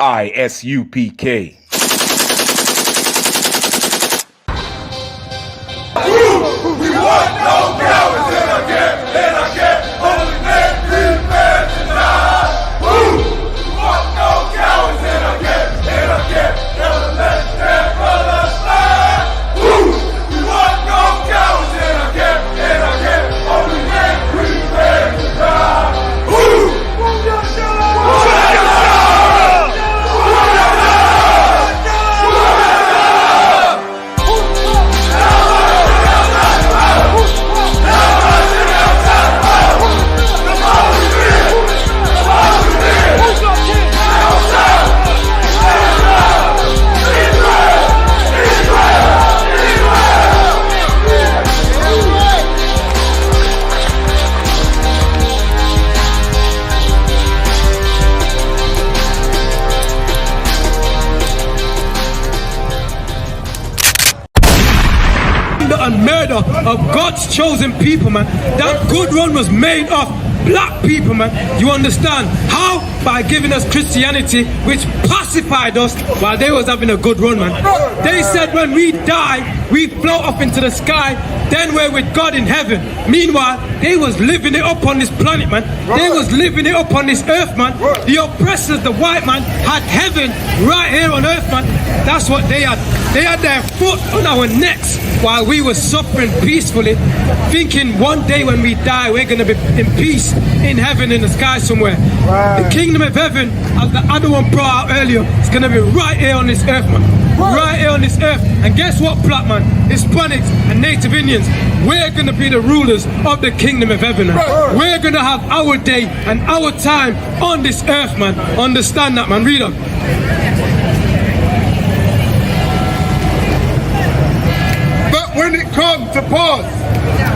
I.S.U.P.K. We want no cowards in our camp, only men, free men to die. Woo! We want no cowards in our camp, never let their brothers die. Woo! We want no cowards in our camp, only men, free men to die. Woo! And murder of God's chosen people, man. That good run was made of black people, man. You understand? How? By giving us Christianity, which pacified us while they was having a good run, man. They said when we die, we float up into the sky, then we're with God in heaven. Meanwhile, they was living it up on this planet, man. They was living it up on this earth, man. The oppressors, the white man, had heaven right here on earth, man. That's what they had. They had their foot on our necks while we were suffering peacefully, thinking one day when we die, we're going to be in peace in heaven in the sky somewhere. The kingdom of heaven, as the other one brought out earlier, is going to be right here on this earth, man. Right here on this earth. And guess what, black man? Hispanics and Native Indians, we're going to be the rulers of the kingdom of heaven. Man. We're going to have our day and our time on this earth, man. Understand that, man. Read on. But when it comes to pass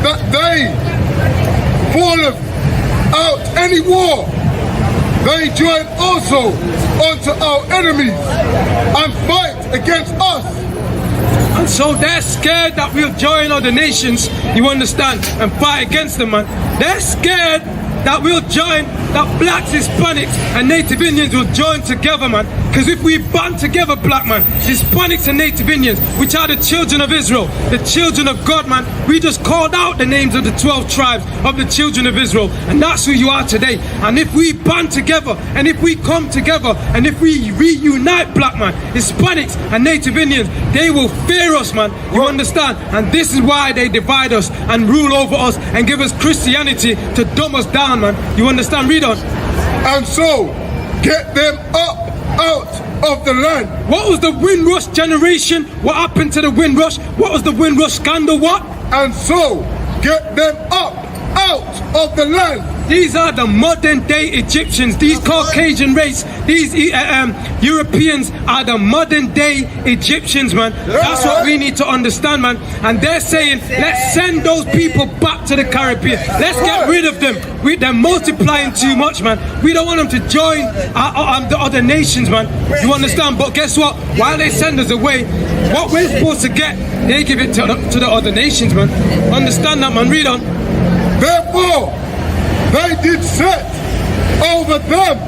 that they falleth out any war, they join also unto our enemies and fight against us. And so they're scared that we'll join other nations, you understand, and fight against them, man. They're scared that we'll join, that blacks, Hispanics and Native Indians will join together, man. Because if we band together, black man, Hispanics and Native Indians, which are the children of Israel, the children of God, man, we just called out the names of the 12 tribes of the children of Israel, and that's who you are today. And if we band together, and if we come together, and if we reunite, black man, Hispanics and Native Indians, they will fear us, man. You understand? And this is why they divide us and rule over us and give us Christianity to dumb us down, man. You understand? Read on. And so get them up out of the land. What was the Windrush generation? What happened to the Windrush? What was the Windrush scandal? What? And so get them up out of the land. These are the modern day Egyptians. These Caucasian race, these Europeans are the modern day Egyptians, man. That's what we need to understand, man. And they're saying, let's send those people back to the Caribbean. Let's get rid of them. They're multiplying too much, man. We don't want them to join the other nations, man. You understand? But guess what? While they send us away, what we're supposed to get, they give it to the other nations, man. Understand that, man. Read on. Therefore, they did set over them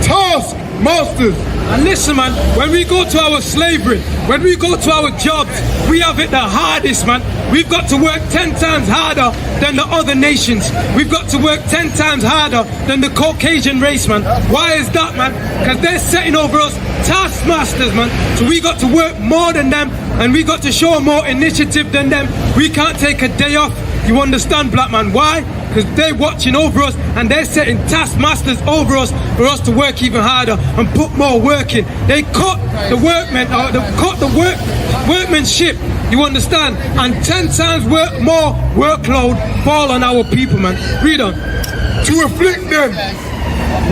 taskmasters. And listen, man, when we go to our slavery, when we go to our jobs, we have it the hardest, man. We've got to work 10 times harder than the other nations. We've got to work 10 times harder than the Caucasian race, man. Why is that, man? Because they're setting over us taskmasters, man. So we got to work more than them, and we got to show more initiative than them. We can't take a day off. You understand, black man? Why? Because they're watching over us and they're setting taskmasters over us for us to work even harder and put more work in. They cut the workmanship, you understand? And 10 times more workload fall on our people, man. Read on. To afflict them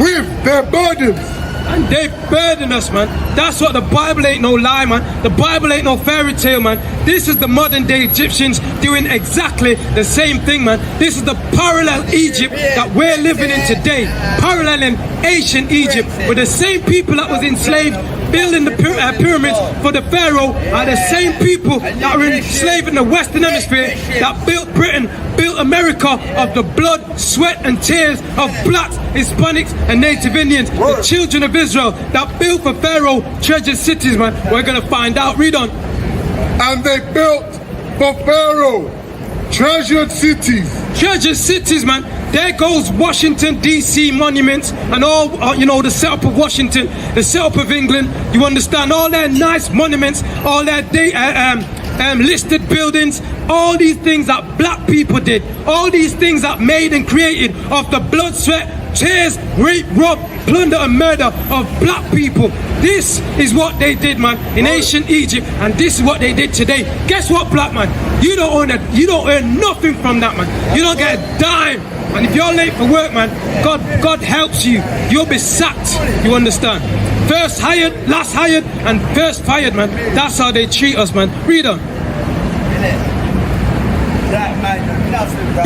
with their burdens. And they burden us, man. That's what the Bible ain't no lie, man. The Bible ain't no fairy tale, man. This is the modern day Egyptians doing exactly the same thing, man. This is the parallel Egypt that we're living in today. Paralleling ancient Egypt, with the same people that was enslaved building the pyramids for the Pharaoh are the same people that were enslaved in the Western Hemisphere that built Britain, built America of the blood, sweat and tears of blacks, Hispanics and Native Indians, the children of Israel that built for Pharaoh treasured cities, man. We're going to find out. Read on. And they built for Pharaoh treasured cities. Treasured cities, man. There goes Washington DC monuments and all, you know, the setup of Washington, the setup of England. You understand? All their nice monuments, all their listed buildings, all these things that black people did, all these things that made and created of the blood, sweat, tears, rape, rob, plunder and murder of black people. This is what they did, man, in ancient Egypt, and this is what they did today. Guess what, black man? You don't earn nothing from that, man. You don't get a dime. And if you're late for work, man, God helps you. You'll be sacked. You understand? First hired, last hired, and first fired, man. That's how they treat us, man. Read on.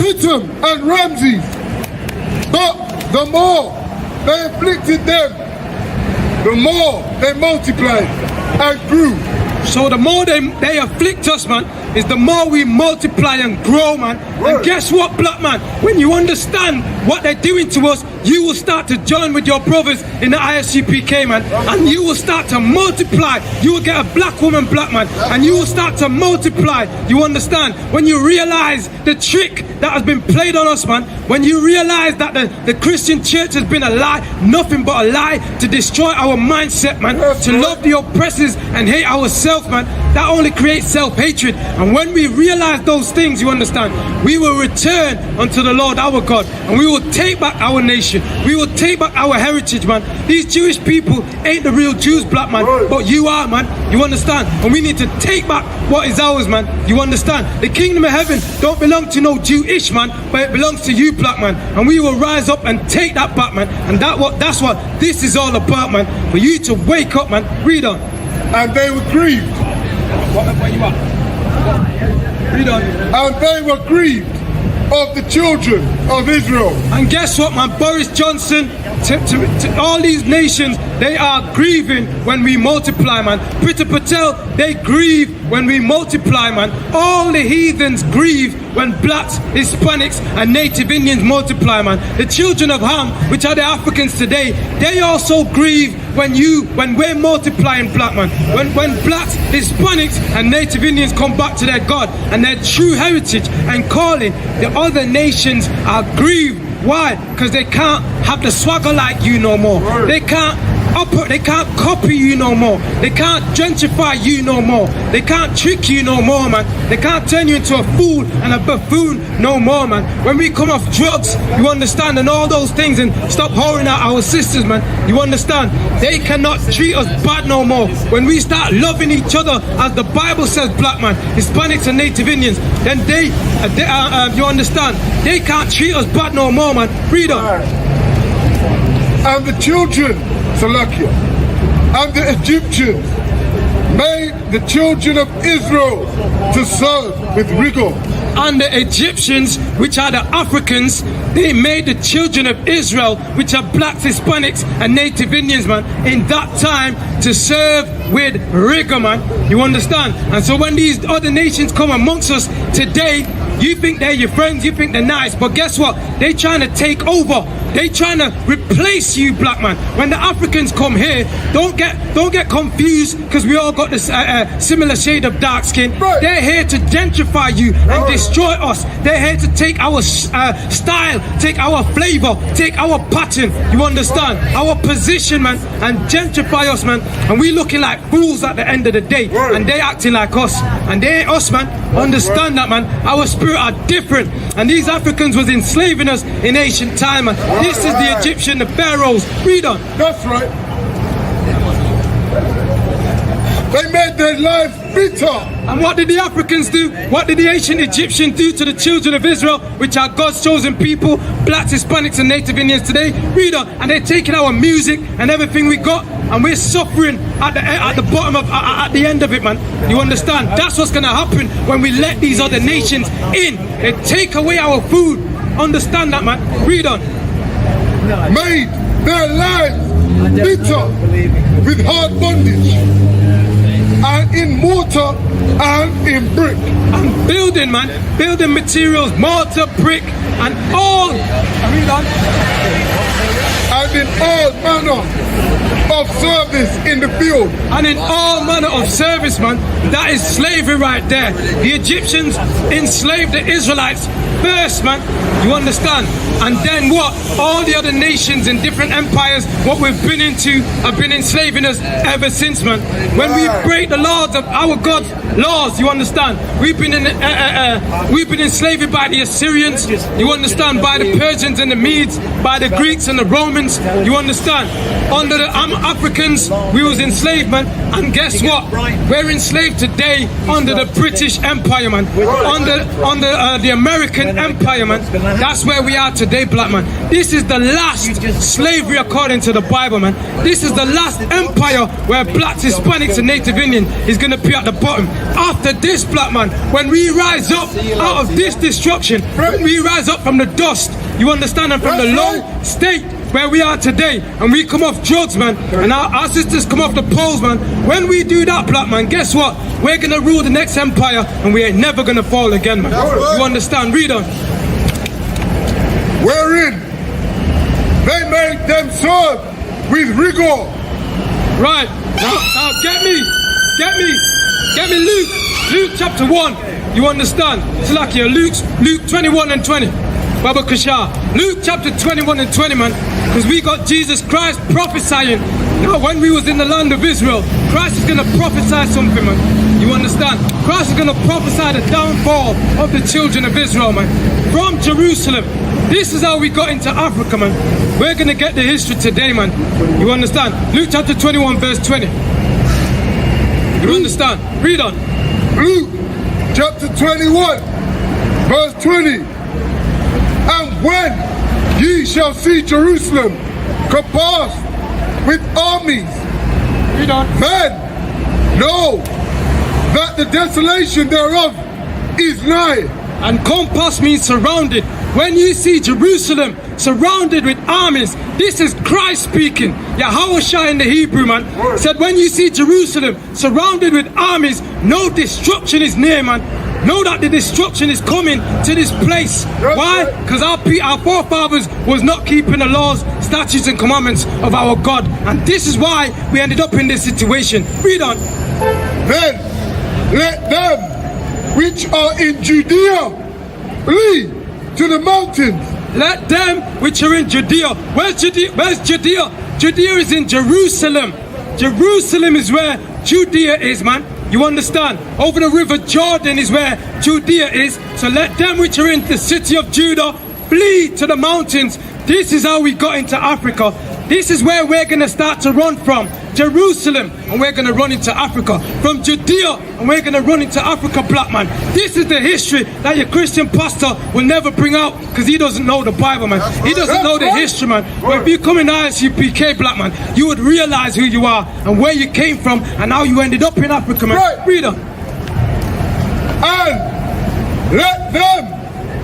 Pithom and Ramses. But the more they afflicted them, the more they multiplied and grew. So the more they afflict us, man, is the more we multiply and grow, man. And guess what, black man? When you understand what they're doing to us, you will start to join with your brothers in the I.S.U.P.K, man. And you will start to multiply. You will get a black woman, black man. And you will start to multiply. You understand? When you realize the trick that has been played on us, man. When you realize that the Christian church has been a lie, nothing but a lie to destroy our mindset, man. To love the oppressors and hate ourselves, man. That only creates self-hatred. And when we realize those things, you understand, we will return unto the Lord our God. And we will take back our nation. We will take back our heritage, man. These Jewish people ain't the real Jews, black man. But you are, man. You understand? And we need to take back what is ours, man. You understand? The kingdom of heaven don't belong to no Jewish, man. But it belongs to you, black man. And we will rise up and take that back, man. And that's what this is all about, man. For you to wake up, man. Read on. And they were grieved. Where you are? Read on. And they were grieved of the children of Israel. And guess what, man? Boris Johnson, to all these nations, they are grieving when we multiply, man. Priti Patel, they grieve when we multiply, man. All the heathens grieve when blacks, Hispanics and Native Indians multiply, man. The children of Ham, which are the Africans today, they also grieve when we're multiplying, black man. When blacks, Hispanics and Native Indians come back to their God and their true heritage and calling, the other nations are grieved. Why? Because they can't have the swagger like you no more. They can't copy you no more. They can't gentrify you no more. They can't trick you no more, man. They can't turn you into a fool and a buffoon no more, man. When we come off drugs, you understand, and all those things, and stop whoring out our sisters, man, you understand, they cannot treat us bad no more. When we start loving each other as the Bible says, black man, Hispanics and Native Indians, then you understand, they can't treat us bad no more, man. Read on. And the children, Salakia, and the Egyptians made the children of Israel to serve with rigor. And the Egyptians, which are the Africans, they made the children of Israel, which are blacks, Hispanics and Native Indians, man, in that time to serve with rigor, man. You understand? And so when these other nations come amongst us today, you think they're your friends, you think they're nice, but guess what? They're trying to take over. They're trying to replace you, black man. When the Africans come here, don't get confused, because we all got this similar shade of dark skin. They're here to gentrify you and destroy us. They're here to take our style, take our flavor, take our pattern. You understand? Our position, man, and gentrify us, man. And we looking like fools at the end of the day, and they acting like us, and they ain't us, man. Understand that, man. Our spirit are different, and these Africans was enslaving us in ancient time, man. This is the Egyptian, the pharaohs. Read on. That's right. They made their lives bitter. And what did the Africans do? What did the ancient Egyptians do to the children of Israel, which are God's chosen people, blacks, Hispanics and Native Indians today? Read on. And they're taking our music and everything we got, and we're suffering at the bottom of, at the end of it, man. You understand? That's what's going to happen when we let these other nations in. They take away our food. Understand that, man. Read on. Made their lives bitter with hard hard bondage, and in mortar and in brick. And building, man, building materials, mortar, brick, and all. Read on. And in all manner of service in the field. And in all manner of service, man. That is slavery right there. The Egyptians enslaved the Israelites first, man. You understand? And then what? All the other nations and different empires, what we've been into, have been enslaving us ever since, man. When we break the laws of our God's laws, you understand? We've been enslaved by the Assyrians, you understand? By the Persians and the Medes, by the Greeks and the Romans, you understand? Under the Africans, we was enslaved, man. And guess what? We're enslaved today under the British Empire, man. Under the American Empire, man. That's where we are today, black man. This is the last slavery according to the Bible, man. This is the last empire where blacks, Hispanics and Native Indian is going to be at the bottom. After this, black man, when we rise up out of this destruction, when we rise up from the dust, you understand, and from the low state where we are today, and we come off drugs, man, and our sisters come off the poles, man. When we do that, black man, guess what? We're gonna rule the next empire, and we ain't never gonna fall again, man. You understand? Read on. Wherein they made them serve with rigor. Right. Now get me Luke chapter 1. You understand? It's like here, Luke 21 and 20. Baba Kasha. Luke chapter 21 and 20, man. Because we got Jesus Christ prophesying. Now, when we was in the land of Israel, Christ is going to prophesy something, man. You understand? Christ is going to prophesy the downfall of the children of Israel, man. From Jerusalem. This is how we got into Africa, man. We're going to get the history today, man. You understand? Luke chapter 21 verse 20. You understand? Read on. Luke chapter 21 verse 20. And when ye shall see Jerusalem compassed with armies, read on. then know that the desolation thereof is nigh. And compass means surrounded. When you see Jerusalem surrounded with armies, this is Christ speaking. Yahawashi in the Hebrew, man, said when you see Jerusalem surrounded with armies, no destruction is near, man. Know that the destruction is coming to this place. Why? Because our forefathers was not keeping the laws, statutes and commandments of our God. And this is why we ended up in this situation. Read on. Then let them which are in Judea flee to the mountains. Let them which are in Judea. Where's Judea? Where's Judea? Judea is in Jerusalem. Jerusalem is where Judea is, man. You understand? Over the river Jordan is where Judea is. So let them which are in the city of Judah flee to the mountains. This is how we got into Africa. This is where we're going to start to run from. Jerusalem, and we're going to run into Africa. From Judea, and we're going to run into Africa, black man. This is the history that your Christian pastor will never bring out, because he doesn't know the Bible, man. He doesn't know the history, man. But if you come in I.S.U.P.K, black man, you would realize who you are and where you came from and how you ended up in Africa, man. Read on. And let them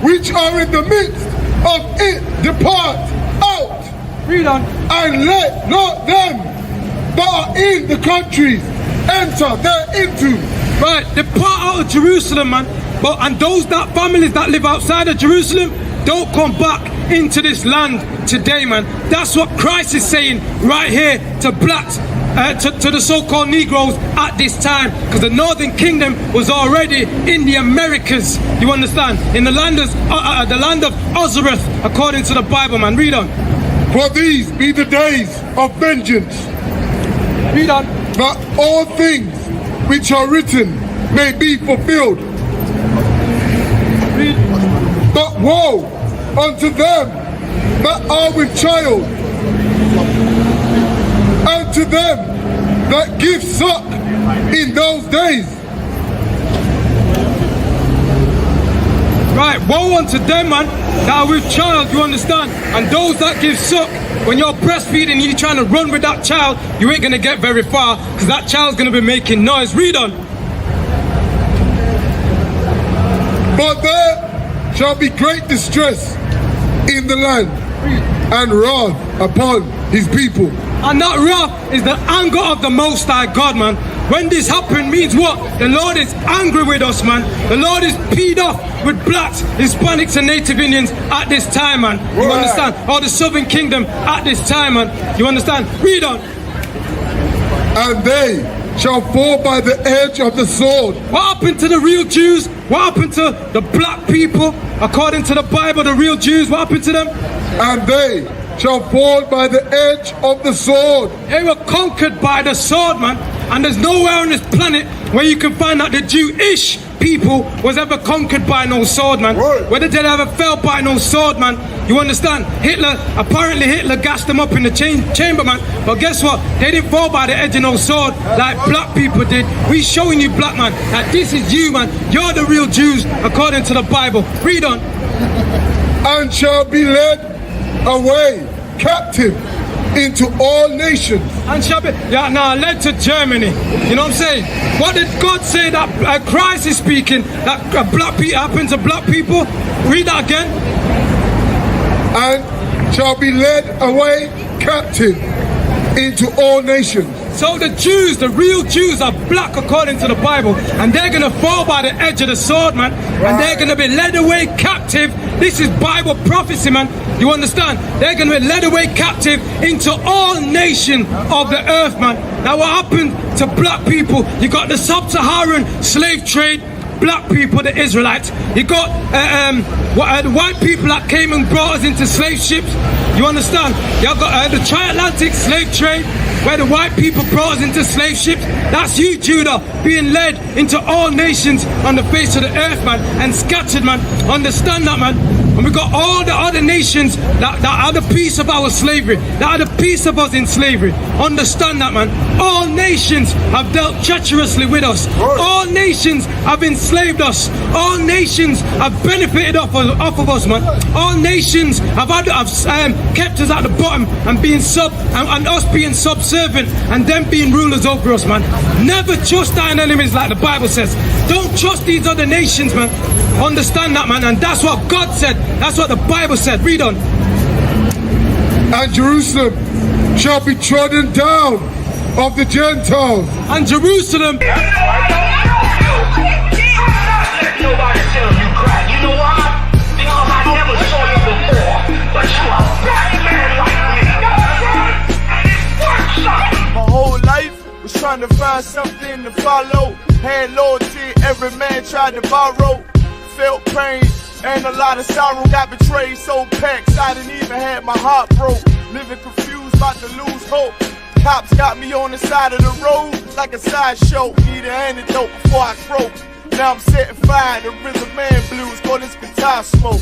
which are in the midst of it depart out. Read on. And let not them that are in the countries enter thereinto. Right, depart out of Jerusalem, man. And those families that live outside of Jerusalem, don't come back into this land today, man. That's what Christ is saying right here to blacks, to the so-called Negroes at this time, because the Northern Kingdom was already in the Americas. You understand? In the land of Ozareth, according to the Bible, man. Read on. For these be the days of vengeance. Read on. That all things which are written may be fulfilled. Read. But woe unto them that are with child, and to them that give suck in those days. Right, woe unto them, man, that are with child, you understand? And those that give suck. When you're breastfeeding and you're trying to run with that child, you ain't going to get very far, because that child's going to be making noise. Read on. But there shall be great distress in the land, and wrath upon his people. And that wrath is the anger of the Most High God, man. When this happened means what? The Lord is angry with us, man. The Lord is peed off with blacks, Hispanics and Native Indians at this time, man. You understand? Or the Southern Kingdom at this time, man. You understand? Read on. And they shall fall by the edge of the sword. What happened to the real Jews? What happened to the black people? According to the Bible, the real Jews, what happened to them? And they shall fall by the edge of the sword. They were conquered by the sword, man. And there's nowhere on this planet where you can find that the Jewish people was ever conquered by no sword, man. Whether they ever fell by no sword, man. You understand? Apparently Hitler gassed them up in the chamber, man. But guess what? They didn't fall by the edge of no sword like black people did. We showing you, black man, that this is you, man. You're the real Jews according to the Bible. Read on. And shall be led away captive into all nations. And shall be led to Germany. You know what I'm saying? What did God say that Christ is speaking that black people happen to black people? Read that again. And shall be led away captive into all nations. So the Jews, the real Jews, are black according to the Bible, and they're gonna fall by the edge of the sword, man. And they're gonna be led away captive. This is Bible prophecy, man. You understand? They're gonna be led away captive into all nations of the earth, man. Now what happened to black people? You got the sub-Saharan slave trade, black people, the Israelites. You got the white people that came and brought us into slave ships. You understand? You got the transatlantic slave trade, where the white people brought us into slave ships. That's you, Judah, being led into all nations on the face of the earth, man, and scattered, man. Understand that, man. And we got all the other nations that are the piece of our slavery, that are the piece of us in slavery. Understand that, man. All nations have dealt treacherously with us. All nations have enslaved us. All nations have benefited off of us, man. All nations have kept us at the bottom and being and us being subservient and them being rulers over us, man. Never trust thine enemies, like the Bible says. Don't trust these other nations, man. Understand that, man. And that's what God said. That's what the Bible said. Read on. And Jerusalem shall be trodden down of the Gentiles. And Jerusalem. Nobody tell you cry. You know why? Because I never saw you before. But you are a black man like me. And it's worth something. My whole life was trying to find something to follow. Had loyalty, every man tried to borrow. Felt pain and a lot of sorrow. Got betrayed, so packed, I didn't even have my heart broke. Living confused, about to lose hope. Cops got me on the side of the road like a sideshow. Need an antidote before I croak. Now I'm setting fire to rhythm man blues, call this guitar smoke.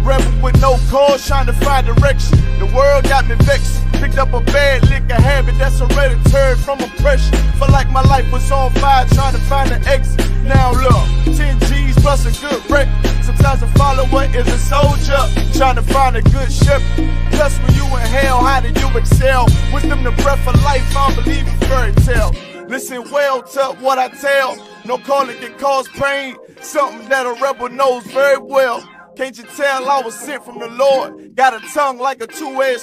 Rebel with no cause, trying to find direction. The world got me vexed. Picked up a bad liquor habit that's hereditary from oppression. Felt like my life was on fire, trying to find an exit. Now look, 10 G's plus a good wreck. Sometimes a follower is a soldier, trying to find a good ship. Plus when you in hell, how do you excel? Wisdom the breath of life, I don't believe in fairy tale. Listen well to what I tell. No calling can cause pain, something that a rebel knows very well. Can't you tell I was sent from the Lord? Got a tongue like a two-edged